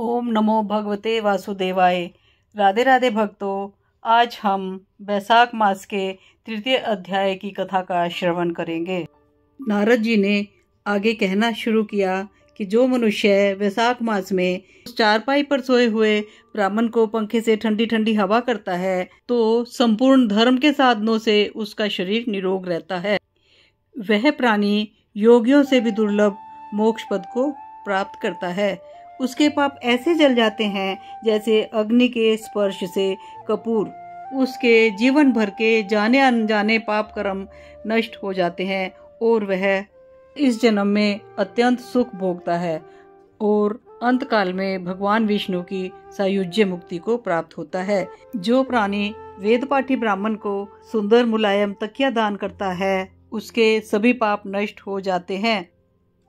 ओम नमो भगवते वासुदेवाय। राधे राधे भक्तों, आज हम बैसाख मास के तृतीय अध्याय की कथा का श्रवण करेंगे। नारद जी ने आगे कहना शुरू किया कि जो मनुष्य वैशाख मास में उस चारपाई पर सोए हुए ब्राह्मण को पंखे से ठंडी ठंडी हवा करता है तो संपूर्ण धर्म के साधनों से उसका शरीर निरोग रहता है। वह प्राणी योगियों से भी दुर्लभ मोक्ष पद को प्राप्त करता है। उसके पाप ऐसे जल जाते हैं जैसे अग्नि के स्पर्श से कपूर। उसके जीवन भर के जाने अनजाने पाप कर्म नष्ट हो जाते हैं और वह इस जन्म में अत्यंत सुख भोगता है और अंत काल में भगवान विष्णु की सायुज्य मुक्ति को प्राप्त होता है। जो प्राणी वेद पाठी ब्राह्मण को सुंदर मुलायम तकिया दान करता है उसके सभी पाप नष्ट हो जाते हैं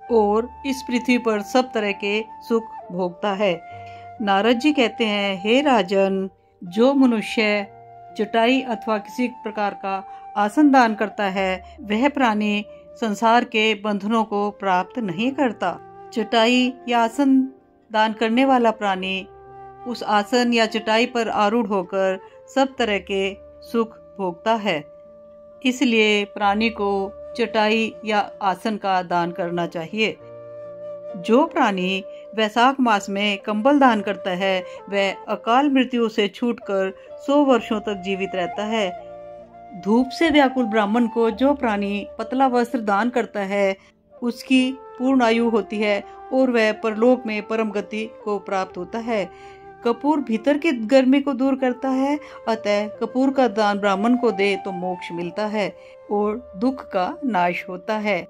और इस पृथ्वी पर सब तरह के सुख भोगता है। नारद जी कहते हैं, हे राजन, जो मनुष्य चटाई अथवा किसी प्रकार का आसन दान करता है वह प्राणी संसार के बंधनों को प्राप्त नहीं करता। चटाई या आसन दान करने वाला प्राणी उस आसन या चटाई पर आरूढ़ होकर सब तरह के सुख भोगता है। इसलिए प्राणी को चटाई या आसन का दान करना चाहिए। जो प्राणी वैशाख मास में कंबल दान करता है वह अकाल मृत्यु से छूटकर 100 वर्षों तक जीवित रहता है। धूप से व्याकुल ब्राह्मण को जो प्राणी पतला वस्त्र दान करता है उसकी पूर्ण आयु होती है और वह परलोक में परम गति को प्राप्त होता है। कपूर भीतर की गर्मी को दूर करता है, अतः कपूर का दान ब्राह्मण को दे तो मोक्ष मिलता है और दुख का नाश होता है।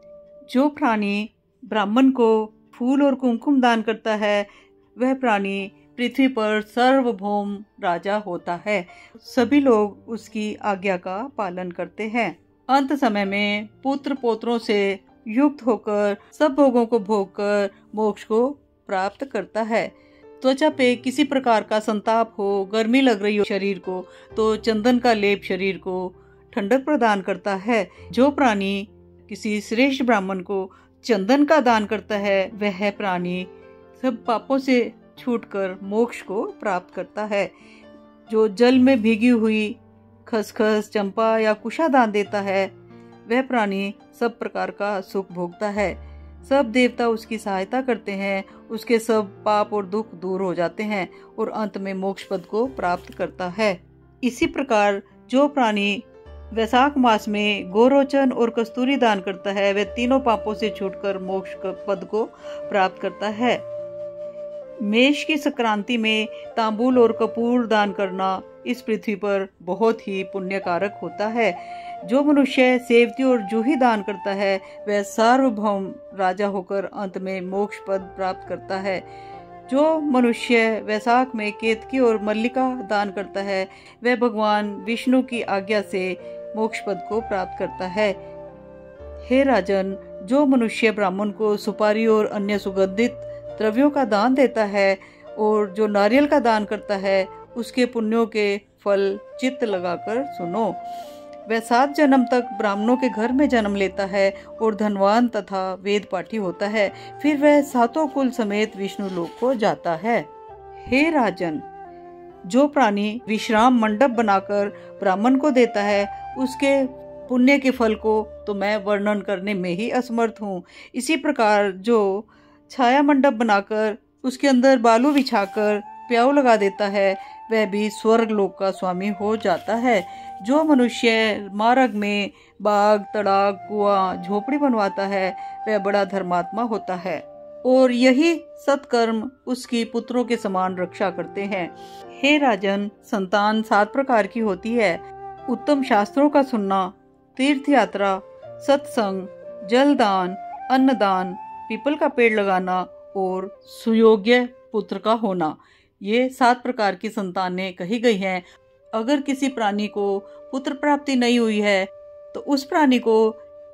जो प्राणी ब्राह्मण को फूल और कुमकुम दान करता है वह प्राणी पृथ्वी पर सार्वभौम राजा होता है। सभी लोग उसकी आज्ञा का पालन करते हैं। अंत समय में पुत्र पोत्रों से युक्त होकर सब भोगों को भोगकर मोक्ष को प्राप्त करता है। त्वचा पे किसी प्रकार का संताप हो, गर्मी लग रही हो शरीर को, तो चंदन का लेप शरीर को ठंडक प्रदान करता है। जो प्राणी किसी श्रेष्ठ ब्राह्मण को चंदन का दान करता है वह प्राणी सब पापों से छूटकर मोक्ष को प्राप्त करता है। जो जल में भीगी हुई खसखस, चंपा या कुशा दान देता है वह प्राणी सब प्रकार का सुख भोगता है। सब देवता उसकी सहायता करते हैं, उसके सब पाप और दुख दूर हो जाते हैं और अंत में मोक्ष पद को प्राप्त करता है। इसी प्रकार जो प्राणी वैशाख मास में गोरोचन और कस्तूरी दान करता है वह तीनों पापों से छूटकर मोक्ष पद को प्राप्त करता है। मेष की संक्रांति में तांबूल और कपूर दान करना इस पृथ्वी पर बहुत ही पुण्यकारक होता है। जो मनुष्य सेवती और जूही दान करता है वह सार्वभौम राजा होकर अंत में मोक्ष पद प्राप्त करता है। जो मनुष्य वैशाख में केतकी और मल्लिका दान करता है वह भगवान विष्णु की आज्ञा से मोक्ष पद को प्राप्त करता है। हे राजन, जो मनुष्य ब्राह्मण को सुपारी और अन्य सुगंधित द्रव्यों का दान देता है और जो नारियल का दान करता है उसके पुण्यों के फल चित्त लगाकर सुनो। वह 7 जन्म तक ब्राह्मणों के घर में जन्म लेता है और धनवान तथा वेद पाठी होता है। फिर वह 7 कुल समेत विष्णु लोक को जाता है। हे राजन, जो प्राणी विश्राम मंडप बनाकर ब्राह्मण को देता है उसके पुण्य के फल को तो मैं वर्णन करने में ही असमर्थ हूँ। इसी प्रकार जो छाया मंडप बनाकर उसके अंदर बालू बिछाकर प्याऊ लगा देता है वह भी स्वर्ग लोक का स्वामी हो जाता है। जो मनुष्य मार्ग में बाग, तड़ाग, कुआं, झोपड़ी बनवाता है वह बड़ा धर्मात्मा होता है और यही सत्कर्म उसकी पुत्रों के समान रक्षा करते हैं। हे राजन, संतान 7 प्रकार की होती है। उत्तम शास्त्रों का सुनना, तीर्थ यात्रा, सत्संग, जलदान, अन्नदान, पीपल का पेड़ लगाना और सुयोग्य पुत्र का होना, ये 7 प्रकार की संतानें कही गई हैं। अगर किसी प्राणी को पुत्र प्राप्ति नहीं हुई है तो उस प्राणी को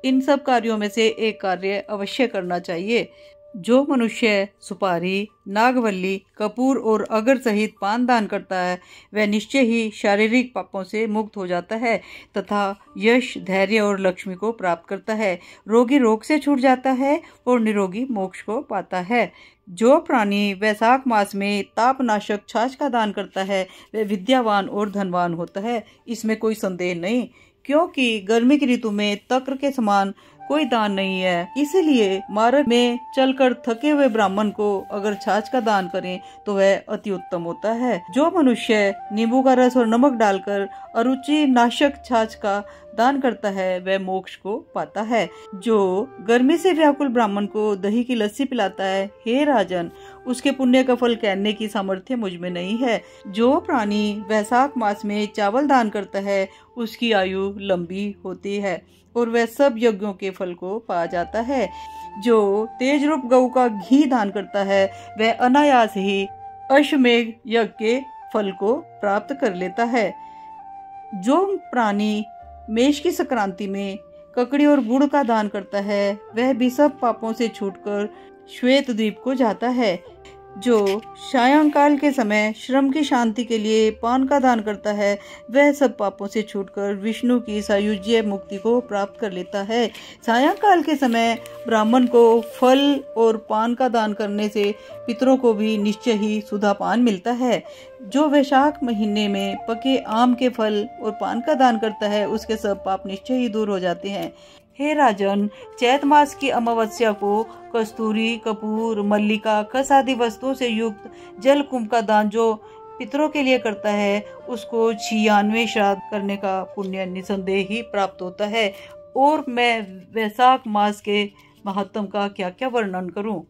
इन सब कार्यों में से एक कार्य अवश्य करना चाहिए। जो मनुष्य सुपारी, नागवल्ली, कपूर और अगर सहित पान दान करता है वह निश्चय ही शारीरिक पापों से मुक्त हो जाता है तथा यश, धैर्य और लक्ष्मी को प्राप्त करता है। रोगी रोग से छूट जाता है और निरोगी मोक्ष को पाता है। जो प्राणी वैशाख मास में तापनाशक छाछ का दान करता है वह विद्यावान और धनवान होता है, इसमें कोई संदेह नहीं। क्योंकि गर्मी की ऋतु में तक्र के समान कोई दान नहीं है, इसलिए मार्ग में चलकर थके हुए ब्राह्मण को अगर छाछ का दान करें तो वह अति उत्तम होता है। जो मनुष्य नींबू का रस और नमक डालकर अरुचि नाशक छाछ का दान करता है वह मोक्ष को पाता है। जो गर्मी से व्याकुल ब्राह्मण को दही की लस्सी पिलाता है, हे राजन, उसके पुण्य का फल कहने की सामर्थ्य मुझ में नहीं है। जो प्राणी वैशाख मास में चावल दान करता है उसकी आयु लंबी होती है और वह सब यज्ञों के फल को पा जाता है। जो तेज रूप गऊ का घी दान करता है वह अनायास ही अश्वमेघ यज्ञ के फल को प्राप्त कर लेता है। जो प्राणी मेष की संक्रांति में ककड़ी और गुड़ का दान करता है वह भी सब पापों से छूटकर श्वेत द्वीप को जाता है। जो सायंकाल के समय श्रम की शांति के लिए पान का दान करता है वह सब पापों से छूटकर विष्णु की सायुज्य मुक्ति को प्राप्त कर लेता है। सायंकाल के समय ब्राह्मण को फल और पान का दान करने से पितरों को भी निश्चय ही सुधा पान मिलता है। जो वैशाख महीने में पके आम के फल और पान का दान करता है उसके सब पाप निश्चय ही दूर हो जाते हैं। हे राजन, चैत मास की अमावस्या को कस्तूरी, कपूर, मल्लिका, खस आदि वस्तुओं से युक्त जल कुंभ का दान जो पितरों के लिए करता है उसको 96 श्राद्ध करने का पुण्य निसंदेह ही प्राप्त होता है। और मैं वैशाख मास के महत्तम का क्या क्या वर्णन करूं।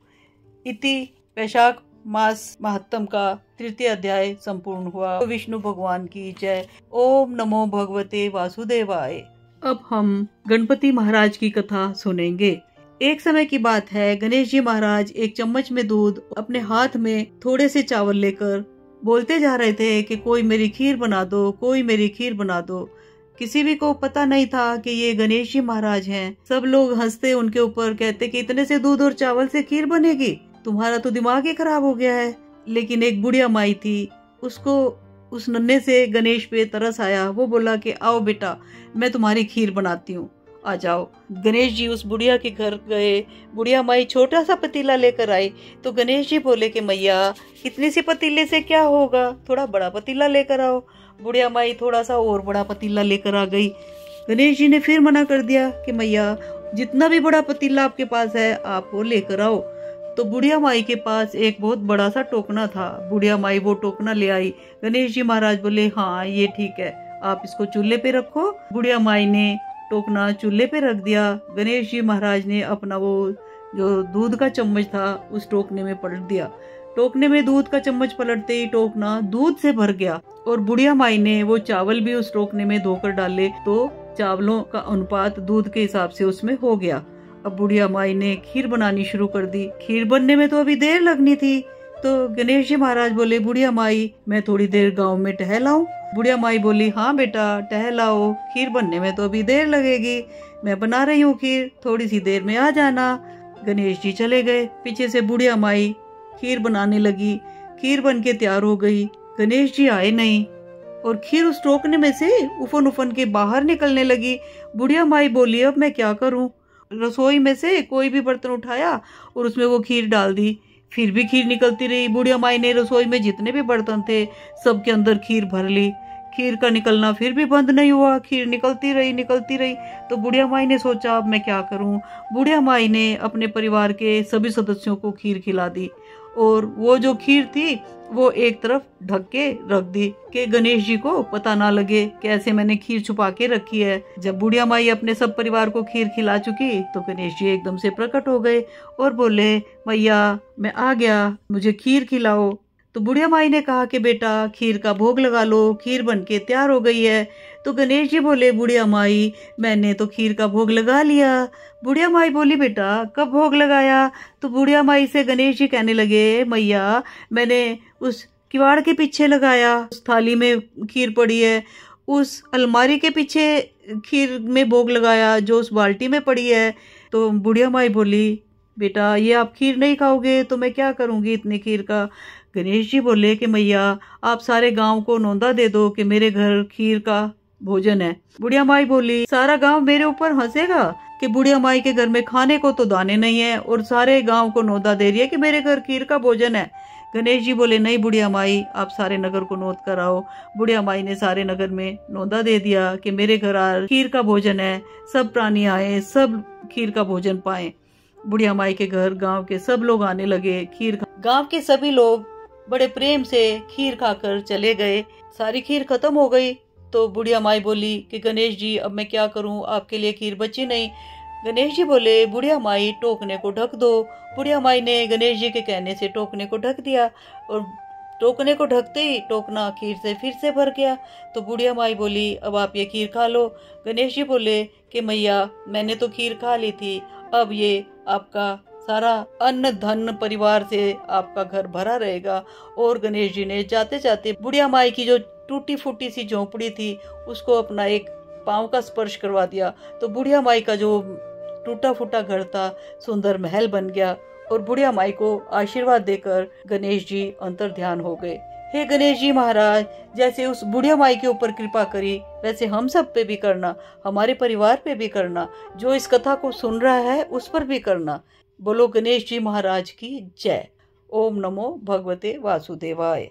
इति वैशाख मास महत्तम का 3 अध्याय संपूर्ण हुआ। विष्णु भगवान की जय। ओम नमो भगवते वासुदेवाय। अब हम गणपति महाराज की कथा सुनेंगे। एक समय की बात है, गणेश जी महाराज एक चम्मच में दूध अपने हाथ में थोड़े से चावल लेकर बोलते जा रहे थे कि कोई मेरी खीर बना दो, कोई मेरी खीर बना दो। किसी भी को पता नहीं था कि ये गणेश जी महाराज हैं। सब लोग हंसते उनके ऊपर, कहते कि इतने से दूध और चावल से खीर बनेगी, तुम्हारा तो दिमाग ही खराब हो गया है। लेकिन एक बुढ़िया माई थी, उसको उस नन्हे से गणेश पे तरस आया। वो बोला कि आओ बेटा, मैं तुम्हारी खीर बनाती हूँ, आ जाओ। गणेश जी उस बुढ़िया के घर गए। बुढ़िया माई छोटा सा पतीला लेकर आई तो गणेश जी बोले कि मैया, इतने से पतीले से क्या होगा, थोड़ा बड़ा पतीला लेकर आओ। बुढ़िया माई थोड़ा सा और बड़ा पतीला लेकर आ गई। गणेश जी ने फिर मना कर दिया कि मैया, जितना भी बड़ा पतीला आपके पास है आप वो लेकर आओ। तो बुढ़िया माई के पास एक बहुत बड़ा सा टोकना था। बुढ़िया माई वो टोकना ले आई। गणेश जी महाराज बोले, हाँ ये ठीक है, आप इसको चूल्हे पे रखो। बुढ़िया माई ने टोकना चूल्हे पे रख दिया। गणेश जी महाराज ने अपना वो जो दूध का चम्मच था उस टोकने में पलट दिया। टोकने में दूध का चम्मच पलटते ही टोकना दूध से भर गया और बुढ़िया माई ने वो चावल भी उस टोकने में धोकर डाले तो चावलों का अनुपात दूध के हिसाब से उसमें हो गया। अब बुढ़िया माई ने खीर बनानी शुरू कर दी। खीर बनने में तो अभी देर लगनी थी। तो गणेश जी महाराज बोले, बुढ़िया माई, मैं थोड़ी देर गांव में टहल आऊं। बुढ़िया माई बोली, हाँ बेटा टहल आओ, खीर बनने में तो अभी देर लगेगी, मैं बना रही हूँ खीर, थोड़ी सी देर में आ जाना। गणेश जी चले गए। पीछे से बुढ़िया माई खीर बनाने लगी। खीर बन के तैयार हो गई। गणेश जी आए नहीं और खीर उस टोकने में से उफन उफन के बाहर निकलने लगी। बुढ़िया माई बोली, अब मैं क्या करूं। रसोई में से कोई भी बर्तन उठाया और उसमें वो खीर डाल दी। फिर भी खीर निकलती रही। बुढ़िया माई ने रसोई में जितने भी बर्तन थे सबके अंदर खीर भर ली। खीर का निकलना फिर भी बंद नहीं हुआ, खीर निकलती रही। तो बुढ़िया माई ने सोचा, अब मैं क्या करूं। बुढ़िया माई ने अपने परिवार के सभी सदस्यों को खीर खिला दी और वो जो खीर थी वो एक तरफ ढक के रख दी कि गणेश जी को पता ना लगे कैसे मैंने खीर छुपा के रखी है। जब बुढ़िया माई अपने सब परिवार को खीर खिला चुकी तो गणेश जी एकदम से प्रकट हो गए और बोले, मैया मैं आ गया, मुझे खीर खिलाओ। तो बुढ़िया माई ने कहा कि बेटा खीर का भोग लगा लो, खीर बनके तैयार हो गई है। तो गणेश जी बोले, बुढ़िया माई मैंने तो खीर का भोग लगा लिया। बुढ़िया माई बोली, बेटा कब भोग लगाया। तो बुढ़िया माई से गणेश जी कहने लगे, मैया मैंने उस किवाड़ के पीछे लगाया, उस थाली में खीर पड़ी है, उस अलमारी के पीछे खीर में भोग लगाया जो उस बाल्टी में पड़ी है। तो बुढ़िया माई बोली, बेटा ये आप खीर नहीं खाओगे तो मैं क्या करूंगी इतनी खीर का। गणेश जी बोले कि मैया आप सारे गांव को नौंदा दे दो कि मेरे घर खीर का भोजन है। बुढ़िया माई बोली, सारा गांव मेरे ऊपर हंसेगा कि बुढ़िया माई के घर में खाने को तो दाने नहीं है और सारे गांव को नौता दे रही है कि मेरे घर खीर का भोजन है। गणेश जी बोले, नहीं बुढ़िया माई, आप सारे नगर को नोत कर आओ। बुढ़िया माई ने सारे नगर में नौता दे दिया कि मेरे घर आज खीर का भोजन है, सब प्राणी आए, सब खीर का भोजन पाए। बुढ़िया माई के घर गांव के सब लोग आने लगे खीर। गांव के सभी लोग बड़े प्रेम से खीर खाकर चले गए। सारी खीर खत्म हो गई तो बुढ़िया माई बोली कि गणेश जी, अब मैं क्या करूं, आपके लिए खीर बची नहीं। गणेश जी बोले, बुढ़िया माई टोकने को ढक दो। बुढ़िया माई ने गणेश जी के कहने से टोकने को ढक दिया और टोकने को ढकते ही टोकना खीर से फिर से भर गया। तो बुढ़िया माई बोली, अब आप ये खीर खा लो। गणेश जी बोले कि मैया, मैंने तो खीर खा ली थी, अब ये आपका सारा अन्न धन परिवार से आपका घर भरा रहेगा। और गणेश जी ने जाते जाते बुढ़िया माई की जो टूटी फूटी सी झोंपड़ी थी उसको अपना एक पांव का स्पर्श करवा दिया। तो बुढ़िया माई का जो टूटा फूटा घर था सुंदर महल बन गया और बुढ़िया माई को आशीर्वाद देकर गणेश जी अंतर ध्यान हो गए। हे गणेश जी महाराज, जैसे उस बुढ़िया माई के ऊपर कृपा करी वैसे हम सब पे भी करना, हमारे परिवार पे भी करना, जो इस कथा को सुन रहा है उस पर भी करना। बोलो गणेश जी महाराज की जय। ओम नमो भगवते वासुदेवाय।